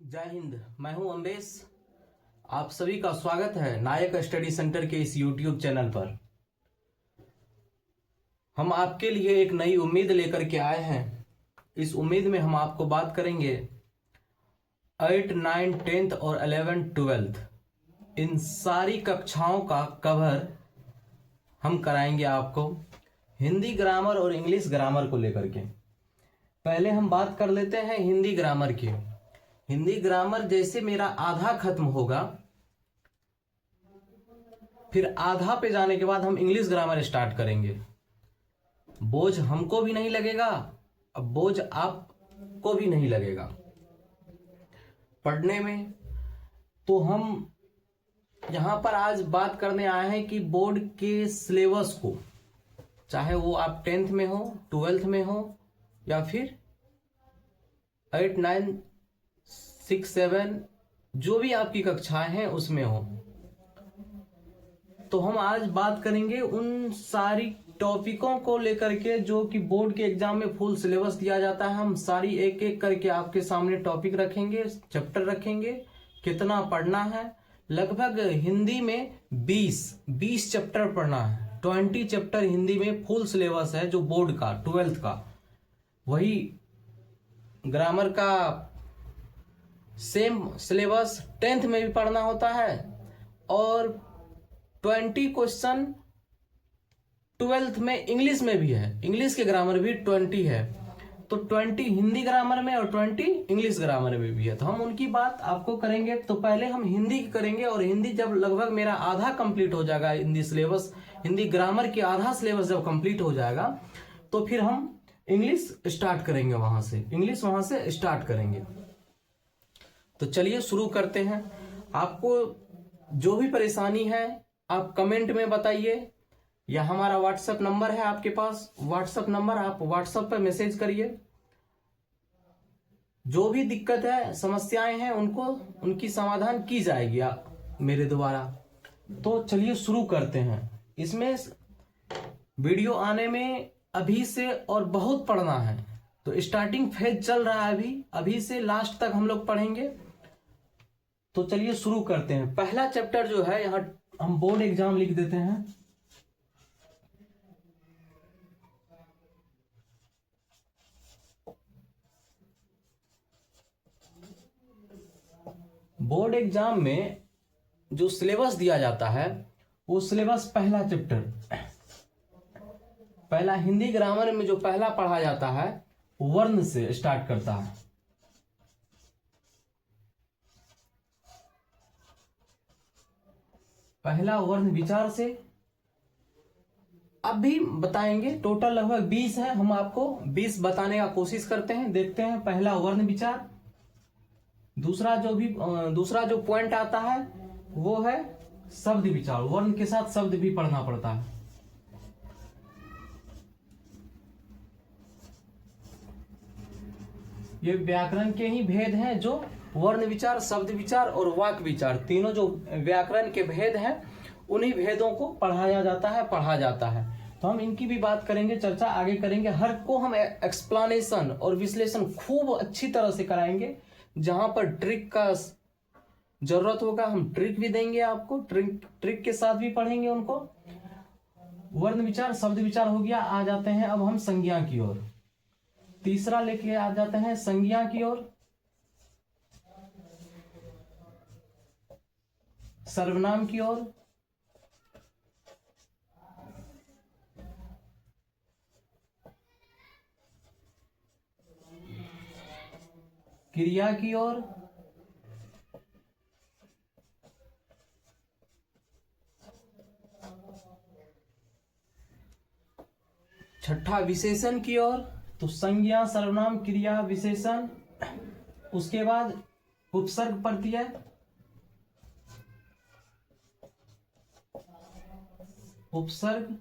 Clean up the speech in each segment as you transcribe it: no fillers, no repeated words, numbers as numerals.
जय हिंद। मैं हूं अम्बेश। आप सभी का स्वागत है नायक स्टडी सेंटर के इस यूट्यूब चैनल पर। हम आपके लिए एक नई उम्मीद लेकर के आए हैं। इस उम्मीद में हम आपको बात करेंगे 8, 9, 10th और 11th 12th इन सारी कक्षाओं का कवर हम कराएंगे आपको हिंदी ग्रामर और इंग्लिश ग्रामर को लेकर के। पहले हम बात कर लेते हैं हिंदी ग्रामर की। हिंदी ग्रामर जैसे मेरा आधा खत्म होगा, फिर आधा पे जाने के बाद हम इंग्लिश ग्रामर स्टार्ट करेंगे। बोझ हमको भी नहीं लगेगा, अब बोझ आपको भी नहीं लगेगा पढ़ने में। तो हम यहां पर आज बात करने आए हैं कि बोर्ड के सिलेबस को, चाहे वो आप 10th में हो, 12th में हो, या फिर 8, 9, 6, 7 जो भी आपकी कक्षाएं हैं उसमें हो, तो हम आज बात करेंगे उन सारी टॉपिकों को लेकर के जो कि बोर्ड के एग्जाम में फुल सिलेबस दिया जाता है। हम सारी एक एक करके आपके सामने टॉपिक रखेंगे, चैप्टर रखेंगे, कितना पढ़ना है। लगभग हिंदी में 20 चैप्टर पढ़ना है। 20 चैप्टर हिंदी में फुल सिलेबस है जो बोर्ड का 12th का। वही ग्रामर का सेम सिलेबस 10th में भी पढ़ना होता है, और 20 क्वेश्चन 12th में इंग्लिश में भी है। इंग्लिश के ग्रामर भी 20 है, तो 20 हिंदी ग्रामर में और 20 इंग्लिश ग्रामर में भी है। तो हम उनकी बात आपको करेंगे। तो पहले हम हिंदी की करेंगे, और हिंदी जब लगभग मेरा आधा कंप्लीट हो जाएगा, हिंदी सिलेबस, हिंदी ग्रामर की आधा सिलेबस जब कंप्लीट हो जाएगा, तो फिर हम इंग्लिश स्टार्ट करेंगे। वहां से इंग्लिश वहां से स्टार्ट करेंगे। तो चलिए शुरू करते हैं। आपको जो भी परेशानी है आप कमेंट में बताइए, या हमारा व्हाट्सएप नंबर है आपके पास, व्हाट्सएप नंबर, आप व्हाट्सएप पर मैसेज करिए। जो भी दिक्कत है, समस्याएं हैं, उनकी समाधान की जाएगी मेरे द्वारा। तो चलिए शुरू करते हैं। इसमें वीडियो आने में अभी से और बहुत पढ़ना है, तो स्टार्टिंग फेज चल रहा है अभी से लास्ट तक हम लोग पढ़ेंगे। तो चलिए शुरू करते हैं। पहला चैप्टर जो है, यहां हम बोर्ड एग्जाम लिख देते हैं। बोर्ड एग्जाम में जो सिलेबस दिया जाता है, वो सिलेबस पहला चैप्टर, पहला हिंदी ग्रामर में जो पहला पढ़ा जाता है, वर्ण से स्टार्ट करता है। पहला वर्ण विचार से अब भी बताएंगे। टोटल लगभग 20 है, हम आपको 20 बताने का कोशिश करते हैं। देखते हैं पहला वर्ण विचार। दूसरा जो पॉइंट आता है वो है शब्द विचार। वर्ण के साथ शब्द भी पढ़ना पड़ता है। ये व्याकरण के ही भेद हैं, जो वर्ण विचार, शब्द विचार और वाक्य विचार, तीनों जो व्याकरण के भेद हैं, उन्हीं भेदों को पढ़ा जाता है। तो हम इनकी भी बात करेंगे, चर्चा आगे करेंगे। हर को हम एक्सप्लेनेशन और विश्लेषण खूब अच्छी तरह से कराएंगे। जहां पर ट्रिक का जरूरत होगा, हम ट्रिक भी देंगे आपको, ट्रिक के साथ भी पढ़ेंगे उनको। वर्ण विचार, शब्द विचार हो गया। आ जाते हैं अब हम संज्ञा की ओर। तीसरा लेके आ जाते हैं संज्ञा की ओर। सर्वनाम की ओर, क्रिया की ओर, छठा विशेषण की ओर। तो संज्ञा, सर्वनाम, क्रिया, विशेषण। उसके बाद उपसर्ग प्रत्यय, उपसर्ग,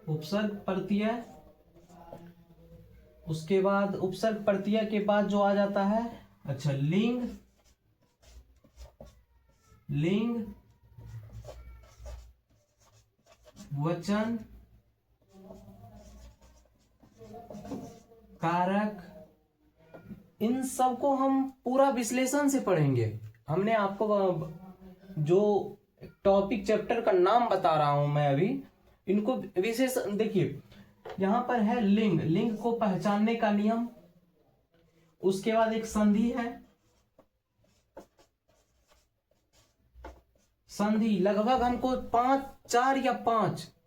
उपसर्ग प्रत्यय। उसके बाद उपसर्ग प्रत्यय के बाद जो आ जाता है, अच्छा, लिंग, वचन, कारक, इन सब को हम पूरा विश्लेषण से पढ़ेंगे। हमने आपको जो टॉपिक चैप्टर का नाम बता रहा हूं मैं अभी, इनको विशेष देखिए, यहां पर है लिंग, लिंग को पहचानने का नियम, उसके बाद एक संधि है, संधि लगभग हमको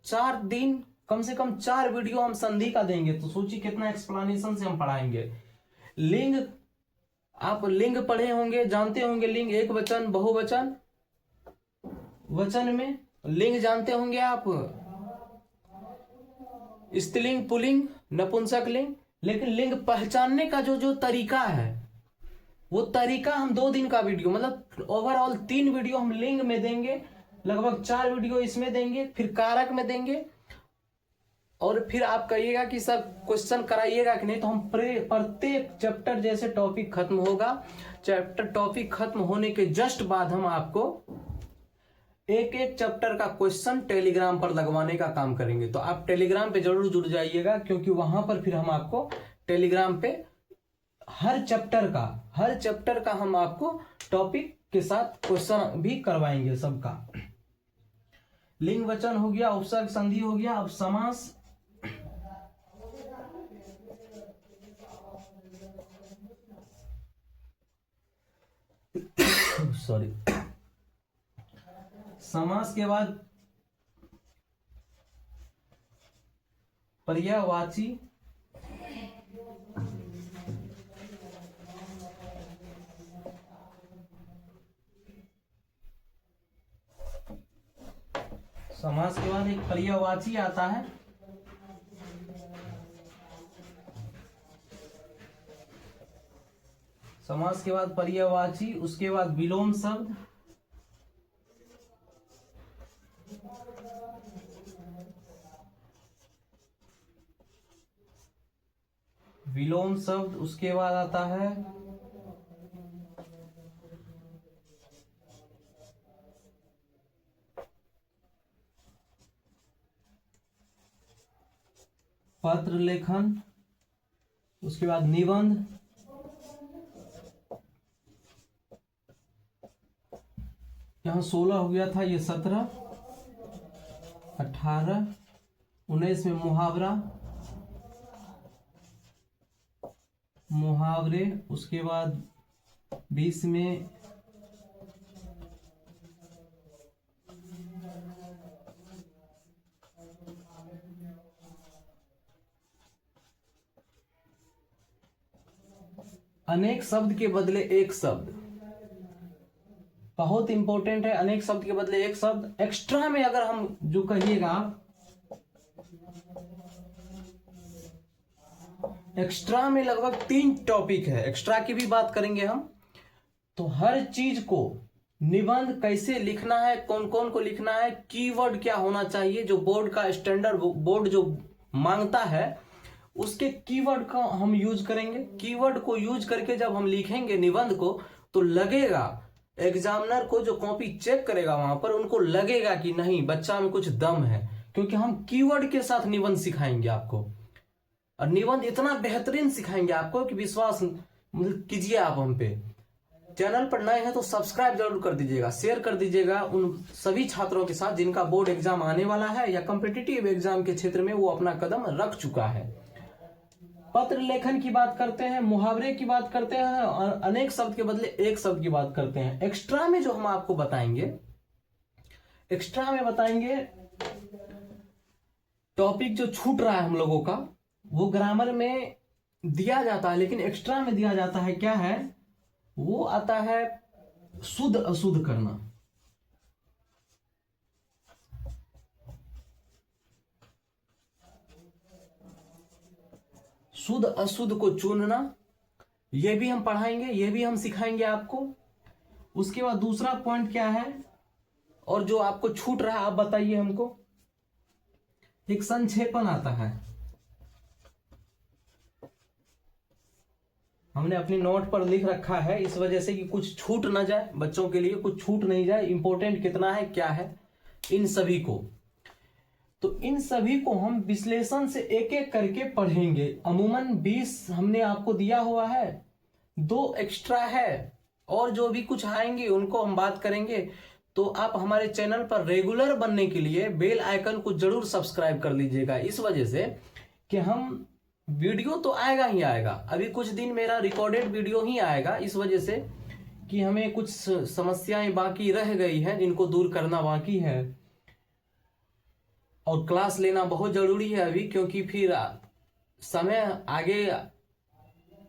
4 दिन, कम से कम 4 वीडियो हम संधि का देंगे, तो सोचिए कितना एक्सप्लेनेशन से हम पढ़ाएंगे। लिंग, आप लिंग पढ़े होंगे, जानते होंगे लिंग, एक वचन, बहुवचन, वचन में लिंग जानते होंगे आप, स्त्रीलिंग, पुल्लिंग, नपुंसक लिंग। लेकिन लिंग पहचानने का जो तरीका है, वो तरीका हम 2 दिन का वीडियो, मतलब ओवरऑल 3 वीडियो हम लिंग में देंगे, लगभग 4 वीडियो इसमें देंगे, फिर कारक में देंगे, और फिर आप कहिएगा कि सर क्वेश्चन कराइएगा कि नहीं, तो हम प्रत्येक चैप्टर जैसे टॉपिक खत्म होगा, चैप्टर टॉपिक खत्म होने के जस्ट बाद हम आपको एक एक चैप्टर का क्वेश्चन टेलीग्राम पर लगवाने का काम करेंगे। तो आप टेलीग्राम पे जरूर जुड़ जाइएगा, क्योंकि वहां पर फिर हम आपको टेलीग्राम पे हर चैप्टर का हम आपको टॉपिक के साथ क्वेश्चन भी करवाएंगे सबका। लिंग वचन हो गया, उपसर्ग संधि हो गया, अब समास। सॉरी, समास के बाद पर्यायवाची, समास के बाद एक पर्यायवाची आता है, समास के बाद पर्यायवाची, उसके बाद विलोम शब्द, विलोम शब्द, उसके बाद आता है पत्र लेखन, उसके बाद निबंध, यहां 16 हो गया था, ये 17, 18, 19 में मुहावरे, उसके बाद 20 में अनेक शब्द के बदले एक शब्द, बहुत इंपॉर्टेंट है, अनेक शब्द के बदले एक शब्द। एक्स्ट्रा में अगर हम जो कहिएगा, एक्स्ट्रा में लगभग 3 टॉपिक है, एक्स्ट्रा की भी बात करेंगे हम। तो हर चीज को, निबंध कैसे लिखना है, कौन कौन को लिखना है, कीवर्ड क्या होना चाहिए, जो बोर्ड का स्टैंडर्ड बोर्ड जो मांगता है उसके कीवर्ड का हम यूज करेंगे। कीवर्ड को यूज करके जब हम लिखेंगे निबंध को, तो लगेगा एग्जामिनर को, जो कॉपी चेक करेगा वहां पर, उनको लगेगा कि नहीं बच्चा में कुछ दम है, क्योंकि हम कीवर्ड के साथ निबंध सिखाएंगे आपको, और निबंध इतना बेहतरीन सिखाएंगे आपको कि विश्वास कीजिए आप हम पे। चैनल पर नए हैं तो सब्सक्राइब जरूर कर दीजिएगा, शेयर कर दीजिएगा उन सभी छात्रों के साथ जिनका बोर्ड एग्जाम आने वाला है या कॉम्पिटिटिव एग्जाम के क्षेत्र में वो अपना कदम रख चुका है। पत्र लेखन की बात करते हैं, मुहावरे की बात करते हैं, और अनेक शब्द के बदले एक शब्द की बात करते हैं। एक्स्ट्रा में जो हम आपको बताएंगे, एक्स्ट्रा में बताएंगे टॉपिक जो छूट रहा है हम लोगों का, वो ग्रामर में दिया जाता है, लेकिन एक्स्ट्रा में दिया जाता है, क्या है वो, आता है शुद्ध अशुद्ध करना। शुद्ध अशुद्ध को चुनना, ये भी हम पढ़ाएंगे, ये भी हम सिखाएंगे आपको। उसके बाद दूसरा पॉइंट क्या है, और जो आपको छूट रहा है आप बताइए हमको। एक संक्षेपण आता है, हमने अपनी नोट पर लिख रखा है इस वजह से कि कुछ छूट ना जाए, बच्चों के लिए कुछ छूट नहीं जाए, इंपॉर्टेंट कितना है क्या है इन सभी को। तो इन सभी को हम विश्लेषण से एक एक करके पढ़ेंगे। अमूमन 20 हमने आपको दिया हुआ है, 2 एक्स्ट्रा है, और जो भी कुछ आएंगे उनको हम बात करेंगे। तो आप हमारे चैनल पर रेगुलर बनने के लिए बेल आइकन को जरूर सब्सक्राइब कर लीजिएगा, इस वजह से कि हम वीडियो तो आएगा ही आएगा, अभी कुछ दिन मेरा रिकॉर्डेड वीडियो ही आएगा, इस वजह से कि हमें कुछ समस्याएं बाकी रह गई हैं जिनको दूर करना बाकी है, और क्लास लेना बहुत जरूरी है अभी, क्योंकि फिर समय आगे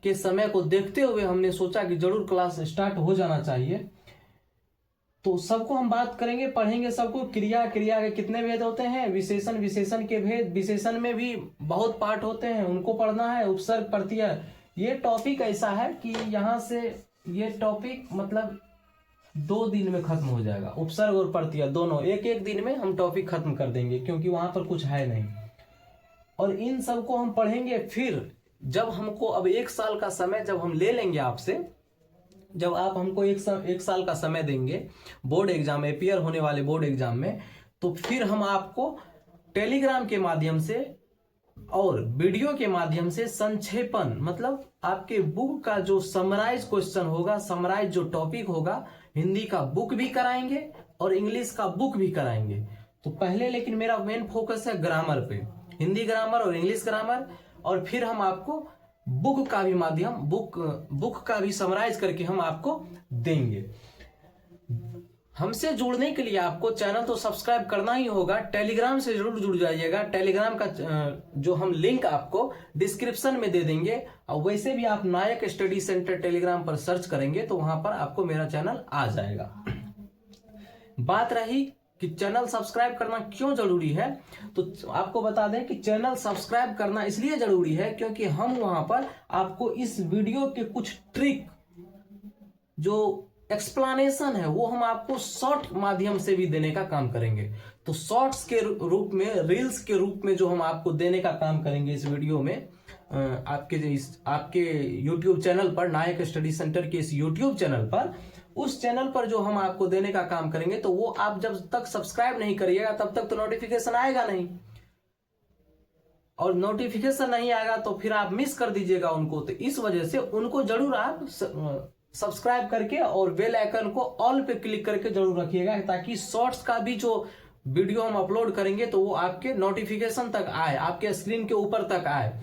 के समय को देखते हुए हमने सोचा कि जरूर क्लास स्टार्ट हो जाना चाहिए। तो सबको हम बात करेंगे, पढ़ेंगे सबको। क्रिया के कितने भेद होते हैं, विशेषण के भेद, विशेषण में भी बहुत पार्ट होते हैं, उनको पढ़ना है। उपसर्ग प्रत्यय, ये टॉपिक ऐसा है कि यहाँ से ये टॉपिक मतलब 2 दिन में खत्म हो जाएगा। उपसर्ग और प्रत्यय दोनों एक दिन में हम टॉपिक खत्म कर देंगे, क्योंकि वहां पर कुछ है नहीं। और इन सबको हम पढ़ेंगे। फिर जब हमको अब 1 साल का समय जब हम ले लेंगे आपसे, जब आप हमको एक साल का समय देंगे बोर्ड एग्जाम, अपियर होने वाले बोर्ड एग्जाम में, तो फिर हम आपको टेलीग्राम के माध्यम से और वीडियो के माध्यम से संक्षेपण, मतलब आपके बुक का जो समराइज क्वेश्चन होगा, समराइज जो टॉपिक होगा, हिंदी का बुक भी कराएंगे और इंग्लिश का बुक भी कराएंगे। तो पहले लेकिन मेरा मेन फोकस है ग्रामर पे, हिंदी ग्रामर और इंग्लिश ग्रामर, और फिर हम आपको बुक का भी माध्यम, बुक का भी समराइज करके हम आपको देंगे। हमसे जुड़ने के लिए आपको चैनल तो सब्सक्राइब करना ही होगा, टेलीग्राम से जरूर जुड़ जाइएगा। टेलीग्राम का जो हम लिंक आपको डिस्क्रिप्शन में दे देंगे, और वैसे भी आप नायक स्टडी सेंटर टेलीग्राम पर सर्च करेंगे तो वहां पर आपको मेरा चैनल आ जाएगा। बात रही कि चैनल सब्सक्राइब करना क्यों जरूरी है, तो आपको बता दें कि चैनल सब्सक्राइब करना इसलिए जरूरी है क्योंकि हम वहां पर आपको इस वीडियो के कुछ ट्रिक, जो एक्सप्लेनेशन है, वो हम आपको शॉर्ट माध्यम से भी देने का काम करेंगे। तो शॉर्ट्स के रूप में, रील्स के रूप में जो हम आपको देने का काम करेंगे इस वीडियो में, आपके YouTube चैनल पर, नायक स्टडी सेंटर के इस YouTube चैनल पर, उस चैनल पर जो हम आपको देने का काम करेंगे, तो वो आप जब तक सब्सक्राइब नहीं करिएगा तब तक तो नोटिफिकेशन आएगा नहीं, और नोटिफिकेशन नहीं आएगा तो फिर आप मिस कर दीजिएगा उनको। तो इस वजह से उनको जरूर आप सब्सक्राइब करके और बेल आइकन को ऑल पे क्लिक करके जरूर रखिएगा, ताकि शॉर्ट्स का भी जो वीडियो हम अपलोड करेंगे तो वो आपके नोटिफिकेशन तक आए, आपके स्क्रीन के ऊपर तक आए।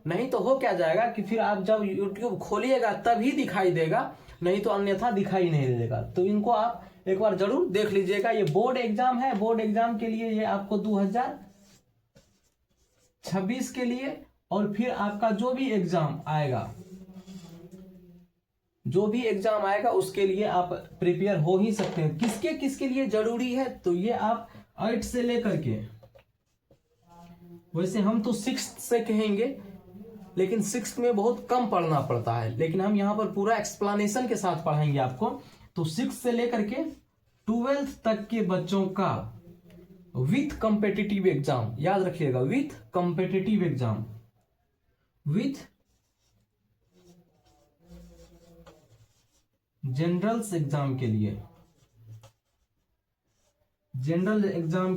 नहीं तो हो क्या जाएगा कि फिर आप जब YouTube खोलिएगा तभी दिखाई देगा, नहीं तो अन्यथा दिखाई नहीं देगा। तो इनको आप एक बार जरूर देख लीजिएगा। ये बोर्ड एग्जाम है, बोर्ड एग्जाम के लिए ये आपको 2026 के लिए, और फिर आपका जो भी एग्जाम आएगा उसके लिए आप प्रिपेयर हो ही सकते हैं। किसके लिए जरूरी है, तो ये आप 8 से लेकर के, वैसे हम तो 6th से कहेंगे, लेकिन 6th में बहुत कम पढ़ना पड़ता है, लेकिन हम यहाँ पर पूरा एक्सप्लेनेशन के साथ पढ़ाएंगे आपको। तो 6th से लेकर के 12th तक के बच्चों का विथ कॉम्पिटिटिव एग्जाम, याद रखिएगा, with competitive exam, with general exam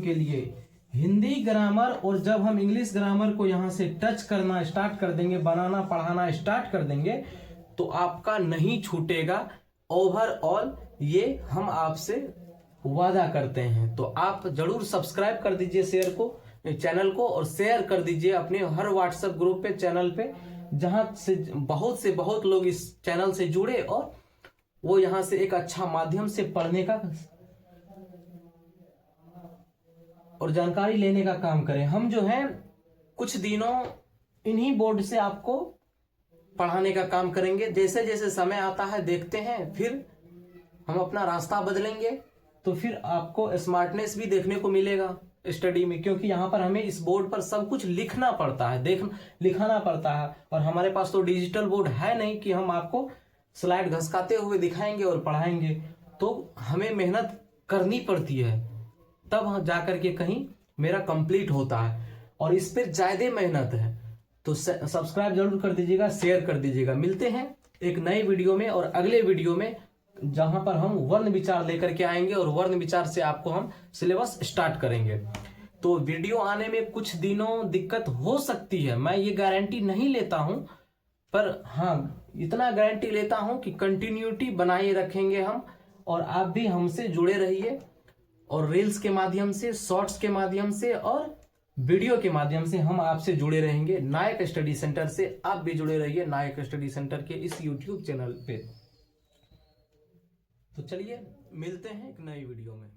के लिए हिंदी ग्रामर, और जब हम इंग्लिश ग्रामर को यहां से टच करना स्टार्ट कर देंगे, बनाना पढ़ाना स्टार्ट कर देंगे, तो आपका नहीं छूटेगा ओवरऑल, ये हम आपसे वादा करते हैं। तो आप जरूर सब्सक्राइब कर दीजिए चैनल को, और शेयर कर दीजिए अपने हर व्हाट्सएप ग्रुप पे, चैनल पे, जहां से बहुत लोग इस चैनल से जुड़े और वो यहां से एक अच्छा माध्यम से पढ़ने का और जानकारी लेने का काम करें। हम जो है कुछ दिनों इन्हीं बोर्ड से आपको पढ़ाने का काम करेंगे। जैसे जैसे समय आता है देखते हैं, फिर हम अपना रास्ता बदलेंगे, तो फिर आपको स्मार्टनेस भी देखने को मिलेगा स्टडी में, क्योंकि यहाँ पर हमें इस बोर्ड पर सब कुछ लिखना पड़ता है, लिखाना पड़ता है, और हमारे पास तो डिजिटल बोर्ड है नहीं कि हम आपको स्लाइड घसकाते हुए दिखाएंगे और पढ़ाएंगे। तो हमें मेहनत करनी पड़ती है, तब जाकर के कहीं मेरा कंप्लीट होता है, और इस पर ज्यादा मेहनत है। तो सब्सक्राइब जरूर कर दीजिएगा, शेयर कर दीजिएगा। मिलते हैं एक नए वीडियो में और अगले वीडियो में, जहां पर हम वर्ण विचार लेकर के आएंगे, और वर्ण विचार से आपको हम सिलेबस स्टार्ट करेंगे। तो तो वीडियो आने में कुछ दिनों दिक्कत हो सकती है, मैं ये गारंटी नहीं लेता हूं, पर हाँ इतना गारंटी लेता हूं कि कंटिन्यूटी बनाए रखेंगे हम, और आप भी हमसे जुड़े रहिए, और रील्स के माध्यम से, शॉर्ट्स के माध्यम से और वीडियो के माध्यम से हम आपसे जुड़े रहेंगे। नायक स्टडी सेंटर से आप भी जुड़े रहिए, नायक स्टडी सेंटर के इस यूट्यूब चैनल पे। तो चलिए मिलते हैं एक नई वीडियो में।